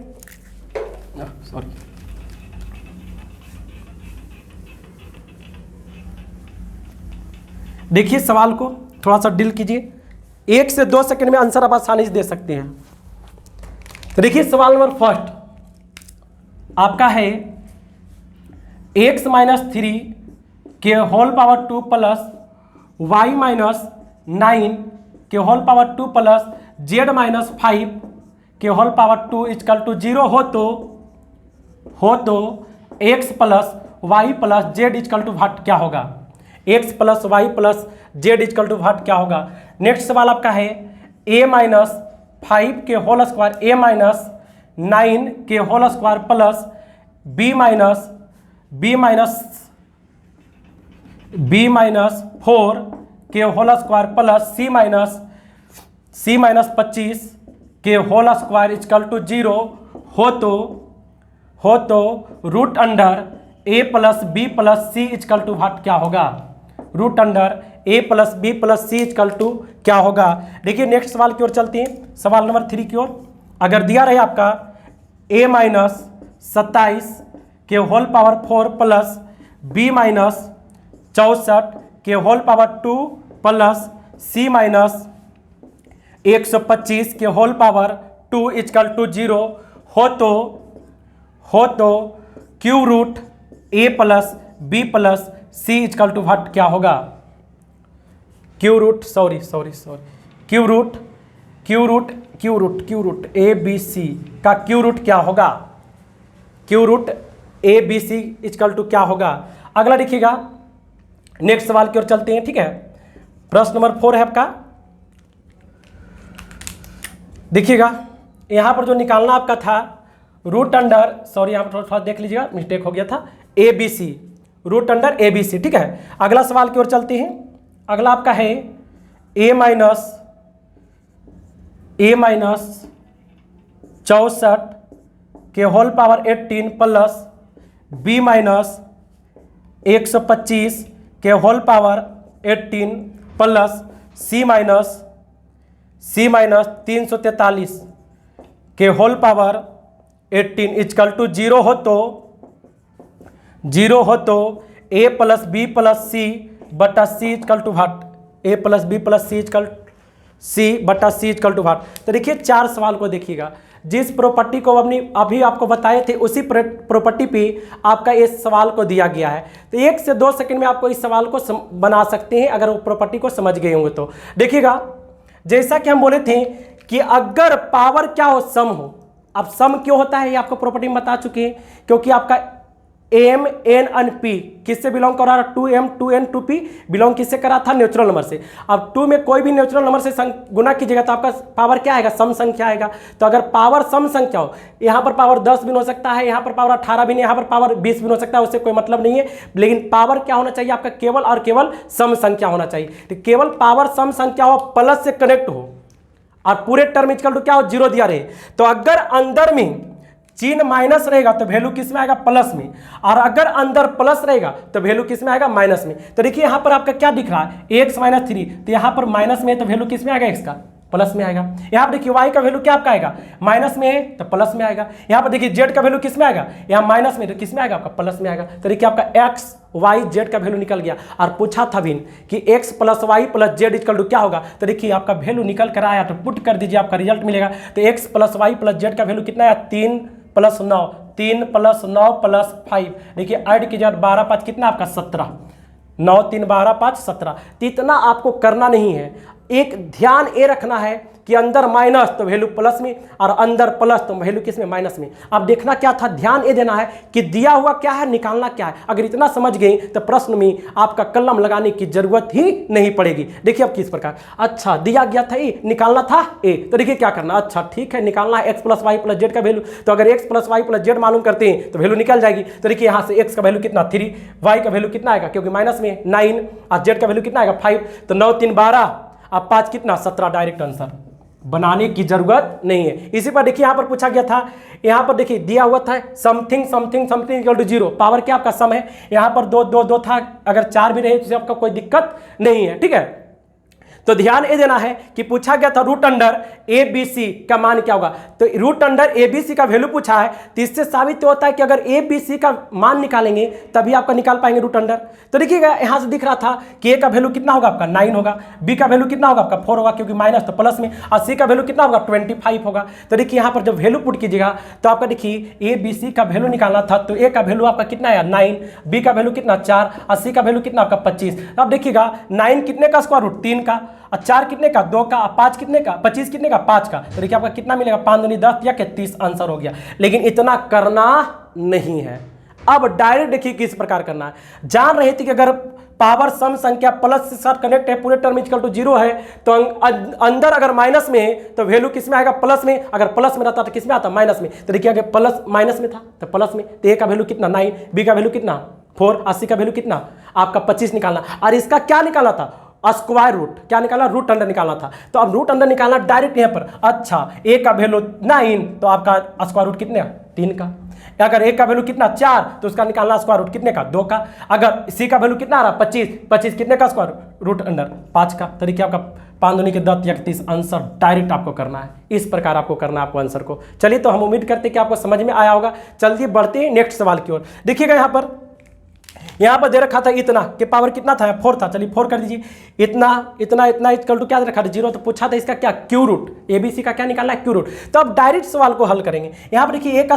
सॉरी देखिए सवाल को थोड़ा सा डील कीजिए, 1 से 2 सेकंड में आंसर आप आसानी से दे सकते हैं। तो देखिए सवाल नंबर फर्स्ट आपका है x माइनस 3 के whole power 2 plus y minus 9 के whole power 2 plus z minus 5 के होल पावर 2 इक्वल टू 0 हो तो x plus y plus z equal to what क्या होगा, x plus y plus z equal to what क्या होगा। Next सवाल आपका है a माइनस 5 के होल स्क्वायर, a माइनस 9 के whole square plus b minus 4 के whole square plus c minus 25 के होल स्क्वायर इक्वल टू 0 हो तो root under a plus B plus c equal to what क्या होगा, root under a plus B plus c equal to क्या होगा। देखिए next सवाल की ओर चलते हैं, सवाल नंबर 3 की ओर। अगर दिया रहे आपका a माइनस 27 के whole power 4 plus b minus 64 के whole power 2 plus c minus 125 के होल पावर 2 इक्वल टू 0 हो तो cube root a plus B plus c equal to what क्या होगा, cube root a b c का cube root क्या होगा, cube root a b c equal to क्या होगा। अगला देखिएगा, नेक्स्ट सवाल की ओर चलते हैं, ठीक है। प्रश्न नंबर 4 है आपका, देखिएगा यहाँ पर जो निकालना आपका था रूट अंडर, सॉरी यहाँ पर थोड़ा देख लीजिएगा, मिस्टेक हो गया था, ABC, रूट अंडर ABC। ठीक है, अगला सवाल की ओर चलते हैं। अगला आपका है a माइनस 64 के whole power 18 plus b minus 125 के whole power 18 plus c minus 343 के होल पावर 18 इजकल टू 0 हो तो a plus B plus C बटा सी इजकल टू भाट, a plus B plus C equal C बटा C equal to भाट। तो देखिए 4 सवाल को देखिएगा, जिस प्रॉपर्टी को अभी आपको बताए थे उसी प्रॉपर्टी पे आपका इस सवाल को दिया गया है। तो 1 से 2 सेकंड में आपको इस सवाल को बना सकते हैं अगर वो प्रॉपर्टी को समझ गए होंगे तो। देखिएगा, जैसा कि हम बोले थे कि अगर पावर क्या हो, सम हो। अब सम क्यों होता है ये आपको प्रॉपर्टी में बता चुके हैं, क्योंकि आपका m n and p किससे बिलोंग कर रहा है, 2m 2n 2p बिलोंग किससे कर रहा था, नेचुरल नंबर से। अब 2 में कोई भी नेचुरल नंबर से गुना कीजिएगा तो आपका पावर क्या आएगा, सम संख्या आएगा। तो अगर पावर सम संख्या हो, यहाँ पर पावर 10 भी हो सकता है, यहाँ पर पावर 18 भी नहीं, यहाँ पर पावर 20 भी हो सकता है, उससे कोई मतलब नहीं है। लेकिन पावर क्या होना चाहिए आपका, केवल और केवल सम संख्या होना चाहिए। तो केवल पावर सम संख्या हो, प्लस से कनेक्ट हो और पूरे टर्म इक्वल टू क्या हो, 0 दिया रहे। तो अगर अंदर में चिन्ह माइनस रहेगा तो वैल्यू किस में आएगा, प्लस में, और अगर अंदर प्लस रहेगा तो वैल्यू किस में आएगा, माइनस में। तो देखिए यहाँ पर आपका क्या दिख रहा है, x माइनस 3, तो यहाँ पर माइनस में है तो वैल्यू किस में आएगा, x का, प्लस में आएगा। यहाँ पर देखिए y का वैल्यू क्या आपका आएगा, माइनस में है तो प्लस में आएगा। यहाँ पर देखिए z का वैल्यू किस में आएगा, यहाँ माइनस में तो किस में आएगा, आपका प्लस में आएगा। तो देखिए आपका x y z का वैल्यू निकल गया। और पूछा था भी कि x plus y plus z equal to क्या होगा, तो देखिए आपका वैल्यू निकल कर आया, तो पुट कर दीजिए, आपका रिजल्ट मिलेगा। तो x plus y plus z का वैल्यू कितना है, 3 प्लस 9, 3 प्लस 9 प्लस 5, देखिए ऐड कीजिए, 12 5 कितना आपका 17, 9 3 12 5 17। तो इतना आपको करना नहीं है, एक ध्यान ये रखना है कि अंदर माइनस तो वैल्यू प्लस में, और अंदर प्लस तो वैल्यू किस में, माइनस में। अब देखना क्या था, ध्यान ये देना है कि दिया हुआ क्या है, निकालना क्या है। अगर इतना समझ गए तो प्रश्न में आपका कलम लगाने की जरूरत ही नहीं पड़ेगी। देखिए अब किस प्रकार, अच्छा दिया गया था ए, निकालना था ए, तो देखिए क्या करना, अच्छा ठीक है, निकालना है x plus y plus z का वैल्यू। तो अगर x plus y plus z मालूम करते हैं तो वैल्यू निकल जाएगी। तो देखिए यहाँ से एक्स का वैल्यू कितना 3, वाई का वैल्यू कितना आएगा, क्योंकि माइनस में 9, और जेड का वैल्यू कितना आएगा 5, तो 9 3 12, अब 5 कितना 17, डायरेक्ट आंसर, बनाने की जरूरत नहीं है। इसी पर देखिए यहाँ पर पूछा गया था, यहाँ पर देखिए दिया हुआ था something something something equal to 0, power क्या आपका सम है, यहाँ पर 2 2 2 था, अगर 4 भी रहे तो आपका कोई दिक्कत नहीं है। ठीक है, तो ध्यान ये देना है कि पूछा गया था रूट अंडर ABC का मान क्या होगा। तो रूट अंडर ABC का वैल्यू पूछा है, तो इससे साबित होता है कि अगर ABC का मान निकालेंगे तभी आपका निकाल पाएंगे रूट अंडर। तो देखिएगा यहाँ से दिख रहा था कि A का वैल्यू कितना होगा आपका 9 होगा, B का वैल्यू कितना होगा आपका 4 होगा, क्योंकि माइनस तो प्लस में, और C का वैल्यू कितना होगा 25 होगा। तो देखिए यहाँ पर जब वैल्यू पुट कीजिएगा तो आपका देखिए ABC का वैल्यू निकालना था, तो A का वैल्यू आपका कितना है 9, B का वैल्यू कितना 4, और C का वैल्यू कितना आपका 25। अब देखिएगा 9 कितने का स्क्वायर रूट 3 का, और 4 कितने का 2 का, 5 कितने का 25 कितने का 5 का। तो देखिए आपका कितना मिलेगा 5 दूनी 10 या 30 आंसर हो गया। लेकिन इतना करना नहीं है, अब डायरेक्ट देखिए किस प्रकार करना है। जान रहे थे कि अगर पावर सम संख्या प्लस के साथ कनेक्ट है, पूरे टर्म इक्वल टू 0 है, तो अंदर अगर माइनस में है तो वैल्यू किस में आएगा, प्लस में, अगर प्लस में रहता तो किस में आता, माइनस में। तो देखिए अगर प्लस माइनस में था तो प्लस में, तो A का वैल्यू कितना 9, B का वैल्यू कितना 4, 80 का वैल्यू कितना आपका 25 निकालना, और इसका क्या निकाला था, स्क्वायर रूट, क्या निकाला, रूट अंडर निकालना था। तो अब रूट अंडर निकालना डायरेक्ट यहाँ पर, अच्छा A का वैल्यू 9 तो आपका स्क्वायर रूट कितने 3 का, अगर A का वैल्यू कितना 4 तो उसका निकालना स्क्वायर रूट कितने का 2 का, अगर C का वैल्यू कितना आ रहा 25 कितने का स्क्वायर रूट अंडर 5 का। तो देखिए आपका 5 दूनी के 10 या 30 आंसर डायरेक्ट आपको करना है, इस प्रकार आपको करना है आपको आंसर को। चलिए तो हम उम्मीद करते हैं कि आपको समझ में आया होगा। चलिए बढ़ते हैं नेक्स्ट सवाल की ओर। देखिएगा यहाँ पर दे रखा था इतना के पावर कितना था, 4 था, चलिए 4 कर दीजिए, इतना इतना इतना इक्वल टू क्या रखा था 0, तो पूछा था इसका क्या क्यू रूट, ABC का क्या निकालना है क्यू रूट। तो अब डायरेक्ट सवाल को हल करेंगे। यहाँ पर देखिए A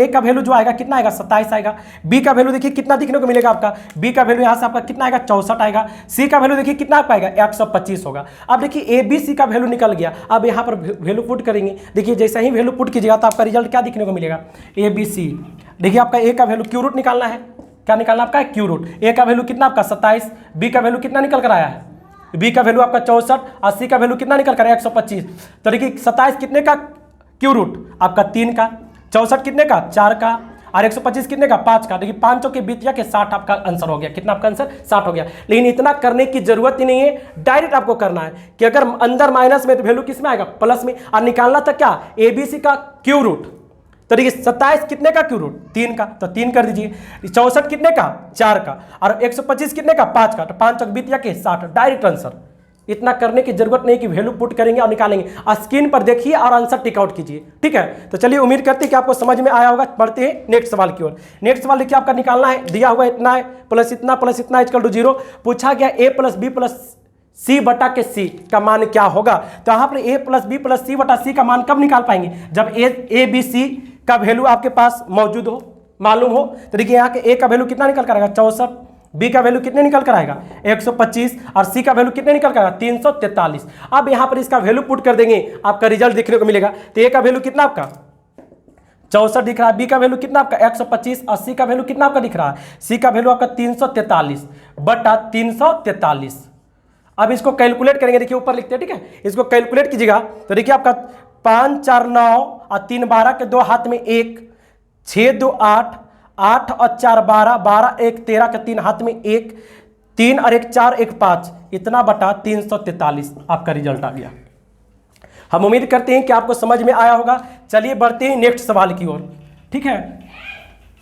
का वैल्यू जो आएगा कितना आएगा 27 आएगा, B का वैल्यू देखिए कितना दिखने को मिलेगा आपका, B का वैल्यू यहाँ से आपका कितना आएगा 64 आएगा, C का वैल्यू देखिए कितना आएगा 125 होगा। अब देखिए ABC का वैल्यू निकल गया, अब यहाँ पर वैल्यू पुट करेंगे, देखिए जैसे ही वैल्यू पुट कीजिएगा तो आपका रिजल्ट क्या दिखने को मिलेगा, ABC। देखिए आपका A का वैल्यू क्यू रूट निकालना है, क्या निकालना आपका है क्यू रूट। A का वैल्यू कितना आपका 27, B का वैल्यू कितना निकल कर आया है, B का वैल्यू आपका 64, 80 का वैल्यू कितना निकल कर आया 125। तो देखिए 27 कितने का क्यू रूट आपका 3 का, 64 कितने का 4 का, और 125 कितने का 5 का। देखिए 5 के बीत या के 60 आपका आंसर हो गया। कितना आपका आंसर 60 हो गया। लेकिन इतना करने की जरूरत ही नहीं है, डायरेक्ट आपको करना है कि अगर अंदर माइनस में तो वैल्यू किस में आएगा प्लस में, और निकालना था क्या एबीसी का क्यू रूट। तो देखिए 27 कितने का क्यू रूट 3 का, तो 3 कर दीजिए। 64 कितने का 4 का, और 125 कितने का 5 का, तो 5 बीत या के 60, डायरेक्ट आंसर। इतना करने की जरूरत नहीं कि वैल्यू पुट करेंगे और निकालेंगे, स्क्रीन पर देखिए और आंसर टिक आउट कीजिए। ठीक है, तो चलिए उम्मीद करते हैं कि आपको समझ में आया होगा। बढ़ते हैं नेक्स्ट सवाल की ओर। नेक्स्ट सवाल देखिए आपका निकालना है, दिया हुआ इतना है प्लस इतना इक्वल टू 0। पूछा गया a plus B plus C बटा के सी का मान क्या होगा। तो यहाँ पर a plus B plus C बटा सी का मान कब निकाल पाएंगे, जब ए बी सी का वैल्यू आपके पास मौजूद हो, मालूम हो। तो देखिए यहाँ के a का वैल्यू कितना निकल कर आएगा 64, बी का वैल्यू कितने निकल कर आएगा 125, और सी का वैल्यू कितने निकल कर आएगा 343। अब यहाँ पर इसका वैल्यू पुट कर देंगे, आपका रिजल्ट देखने को मिलेगा। तो ए का वैल्यू कितना आपका 64 दिख रहा है, बी का वैल्यू कितना आपका 125, और सी का वैल्यू कितना आपका दिख रहा है, सी का वैल्यू आपका 343 बटा 343। अब इसको कैलकुलेट करेंगे, देखिए ऊपर लिखते हैं। ठीक है, इसको कैलकुलेट कीजिएगा तो देखिए आपका 5 4 9 और 3 12 के 2 हाथ में 1, 6 2 8, 8 और 4 12, 12 1 13 के 3 हाथ में 1, 3 और 1 4 1 5, इतना बटा 343 आपका रिजल्ट आ गया। हम उम्मीद करते हैं कि आपको समझ में आया होगा। चलिए बढ़ते हैं नेक्स्ट सवाल की ओर। ठीक है,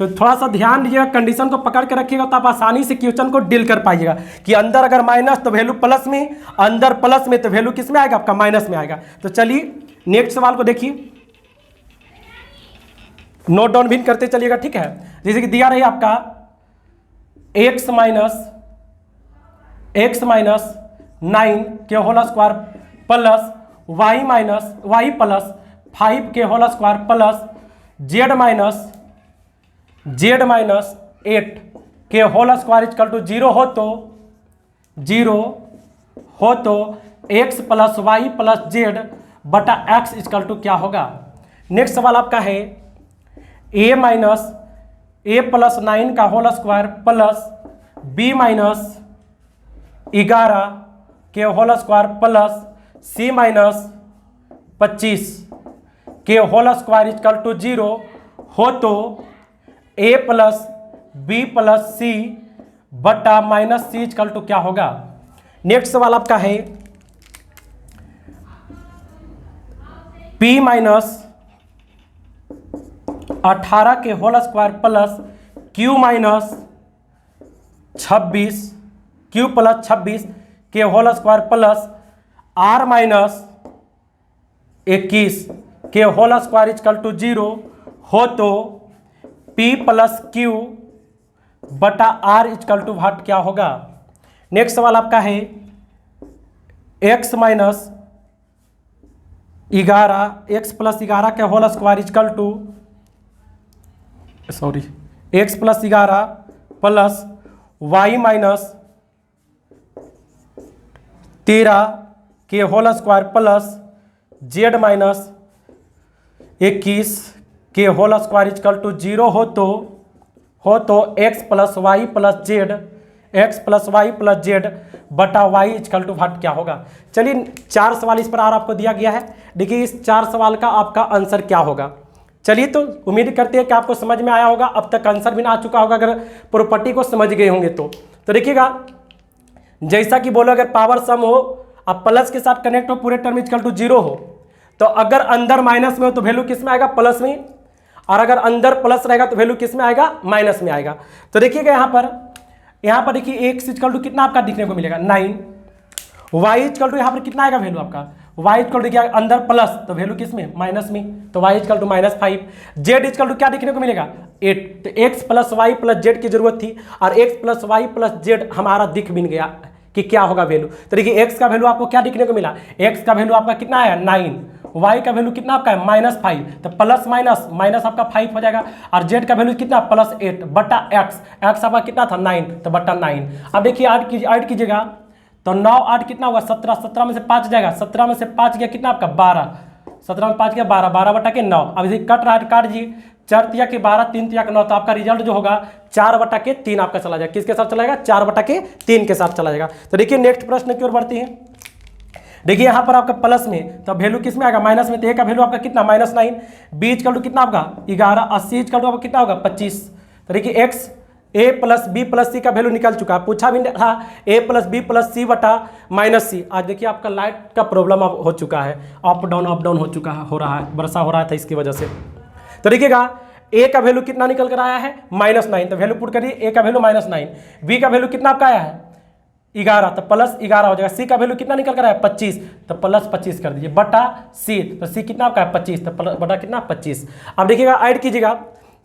तो थोड़ा सा ध्यान दीजिएगा, कंडीशन को पकड़ के रखिएगा तो आप आसानी से क्वेश्चन को डील कर पाइएगा कि अंदर अगर माइनस तो वैल्यू प्लस में, अंदर प्लस में तो वैल्यू किस में आएगा आपका माइनस में आएगा। तो चलिए नेक्स्ट सवाल को देखिए, नोट डाउन भी करते चलिएगा। ठीक है, जैसे कि दिया रही आपका x माइनस 9 के whole square plus y plus 5 के whole square plus z minus 8 के होल स्क्वायर इक्वल टू 0 हो तो x plus y plus z बटा x इक्वल टू क्या होगा। नेक्स्ट सवाल आपका है a प्लस 9 का whole square plus b minus 11 के whole square plus c minus 25 के होल स्क्वायर इक्वल टू 0 हो तो a plus B plus C बटा माइनस सी इक्वल टू क्या होगा। नेक्स्ट सवाल आपका है p माइनस 18 के whole square plus q minus 26 q plus 26 के whole square plus r minus 21 के होल स्क्वायर इक्वल टू 0 हो तो p प्लस q बटा r इक्वल टू व्हाट क्या होगा। नेक्स्ट सवाल आपका है x माइनस 11 x प्लस 11 के whole square equal to x plus 11 plus y minus 13 के whole square plus z minus 21 के होल स्क्वायर इक्वल टू 0 हो तो x plus y plus z बटा y इक्वल टू व्हाट क्या होगा। चलिए 4 सवाल इस पर आपको दिया गया है, देखिए इस 4 सवाल का आपका आंसर क्या होगा। चलिए तो उम्मीद करते हैं कि आपको समझ में आया होगा, अब तक आंसर भी ना आ चुका होगा अगर प्रॉपर्टी को समझ गए होंगे तो देखिएगा जैसा कि बोलो अगर पावर सम हो अब प्लस के साथ कनेक्ट हो पूरे टर्म इक्वल टू 0 हो तो अगर अंदर माइनस में हो तो वैल्यू किस में आएगा प्लस में, और अगर अंदर प्लस रहेगा तो वैल्यू किस में आएगा माइनस में आएगा। तो देखिएगा यहाँ पर देखिए x इक्वल टू कितना आपका दिखने को मिलेगा 9, y इक्वल टू यहाँ पर कितना आएगा वैल्यू आपका y इक्वल टू क्या अंदर प्लस तो वैल्यू किस में माइनस में, तो y equal to -5, z equal to क्या दिखने को मिलेगा 8। तो x plus y plus z की जरूरत थी और x plus y plus z हमारा दिख भी गया कि क्या होगा वैल्यू। तो देखिए x का वैल्यू आपको क्या दिखने को मिला, x का वैल्यू आपका कितना आया 9, y का वैल्यू कितना आपका है -5, तो प्लस माइनस माइनस आपका 5 हो जाएगा, और z का वैल्यू कितना +8 बटा x आपका कितना था 9 तो बटा 9। अब देखिए ऐड कीजिएगा तो 9 8 कितना होगा 17, 17 में से 5 जाएगा, 17 में से 5 गया कितना आपका 12, 17 में 5 गया 12, 12 बटा के 9। अब इसे कट रहा है काट दीजिए, 4 तिया के 12 3 तिया के 9, तो आपका रिजल्ट जो होगा 4 बटा के 3 आपका चला जाएगा। किसके साथ चला जाएगा 4 बटा के 3 के साथ चला जाएगा। तो देखिए नेक्स्ट प्रश्न की ओर बढ़ते हैं। देखिए यहाँ पर आपका प्लस में, तो वैल्यू किस में आएगा, माइनस में। तो ए का वैल्यू आपका कितना, -9। बी इक्वल टू कितना आपका 11 और सी इक्वल टू आपका कितना होगा 25। तो देखिए एक्स ए प्लस बी प्लस सी का वैल्यू निकल चुका है। पूछा भी था ए प्लस बी प्लस सी बटा -सी। आज देखिए आपका लाइट का प्रॉब्लम अब हो चुका है, अप डाउन हो चुका है, हो रहा है, वर्षा हो रहा था इसकी वजह से। तो देखिएगा ए का वैल्यू कितना निकल कर आया है, -9। तो वैल्यू पुट करिए, ए का वैल्यू -9, बी का वैल्यू कितना आपका आया है 11, तो +11 हो जाएगा। सी का वैल्यू कितना निकल कर आया 25, तो +25 कर दीजिए बटा सी। तो सी कितना आपका है 25, तो बटा कितना 25। अब देखिएगा ऐड कीजिएगा,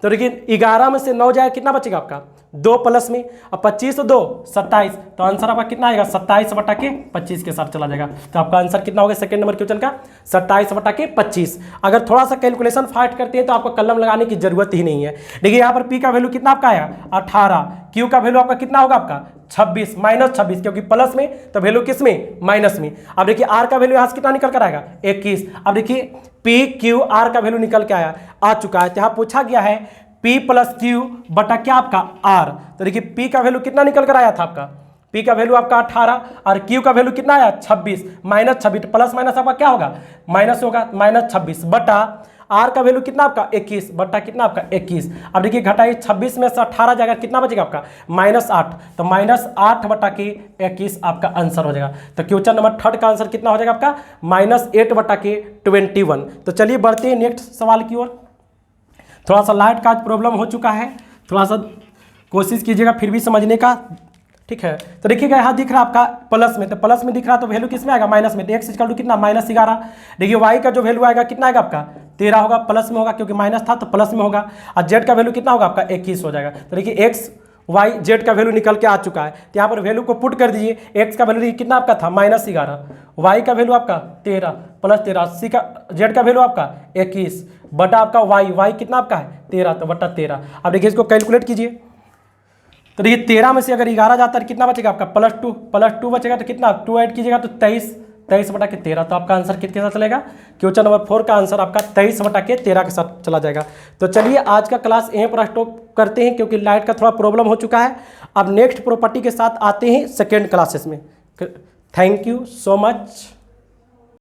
तो देखिए 11 में से 9 जाएगा, कितना बचेगा आपका 2 प्लस में, अब 25 तो 2 27। तो आंसर आपका कितना आएगा 27 बटा के 25 के साथ चला जाएगा। तो आपका आंसर कितना होगा सेकंड नंबर क्वेश्चन का 27 बटा के 25। अगर थोड़ा सा कैलकुलेशन फास्ट करते हैं तो आपको कलम लगाने की जरूरत ही नहीं है। देखिए यहाँ पर पी का वैल्यू कितना आपका आया 18, क्यू का वैल्यू आपका कितना होगा आपका 26, -26, क्योंकि प्लस में तो वैल्यू किस में, माइनस में। अब देखिए आर का वैल्यू यहाँ से कितना निकल कर आएगा 21। अब देखिए पी क्यू आर का वैल्यू निकल के आ चुका है। तो यहाँ पूछा गया है P प्लस क्यू बटा क्या आपका R। तो देखिए P का वैल्यू कितना निकल कर आया था आपका, P का वैल्यू आपका 18 और Q का वैल्यू कितना आया 26, -26, प्लस माइनस आपका क्या होगा माइनस होगा, -26 बटा R का वैल्यू कितना आपका 21 बटा कितना आपका 21। अब देखिए घटाइए 26 में से 18 जाएगा, कितना बचेगा आपका -8। तो -8 बटा के 21 आपका आंसर हो जाएगा। तो क्वेश्चन नंबर 3 का आंसर कितना हो जाएगा आपका -8 बटा के 21। तो चलिए बढ़ते हैं नेक्स्ट सवाल की ओर। थोड़ा सा लाइट का प्रॉब्लम हो चुका है, थोड़ा सा कोशिश कीजिएगा फिर भी समझने का, ठीक है। तो देखिएगा यहाँ दिख रहा है आपका प्लस में, तो प्लस में दिख रहा तो वैल्यू किस में आएगा माइनस में। तो एक्स इक्वल टू कितना -11। देखिए वाई का जो वैल्यू आएगा कितना आएगा आपका 13 होगा, प्लस में होगा क्योंकि माइनस था तो प्लस में होगा। और जेड का वैल्यू कितना होगा आपका 21 हो जाएगा। तो देखिए एक्स वाई जेड का वैल्यू निकल के आ चुका है। तो यहाँ पर वैल्यू को पुट कर दीजिए। एक्स का वैल्यू कितना आपका था -11, वाई का वैल्यू आपका 13 + 13, सी का जेड का वैल्यू आपका 21 बटा आपका वाई कितना आपका है 13, तो बटा 13। अब देखिए इसको कैलकुलेट कीजिए। तो देखिए 13 में से अगर 11 जाता है कितना बचेगा आपका +2 बचेगा, तो कितना 2 ऐड कीजिएगा तो 23 बटा के 13। तो आपका आंसर कितने के साथ चलेगा, क्वेश्चन नंबर 4 का आंसर आपका 23 बटा के 13 के साथ चला जाएगा। तो चलिए आज का क्लास यहीं पर स्टॉप करते हैं क्योंकि लाइट का थोड़ा प्रॉब्लम हो चुका है। अब नेक्स्ट प्रॉपर्टी के साथ आते हैं सेकेंड क्लासेस में। Thank you so much.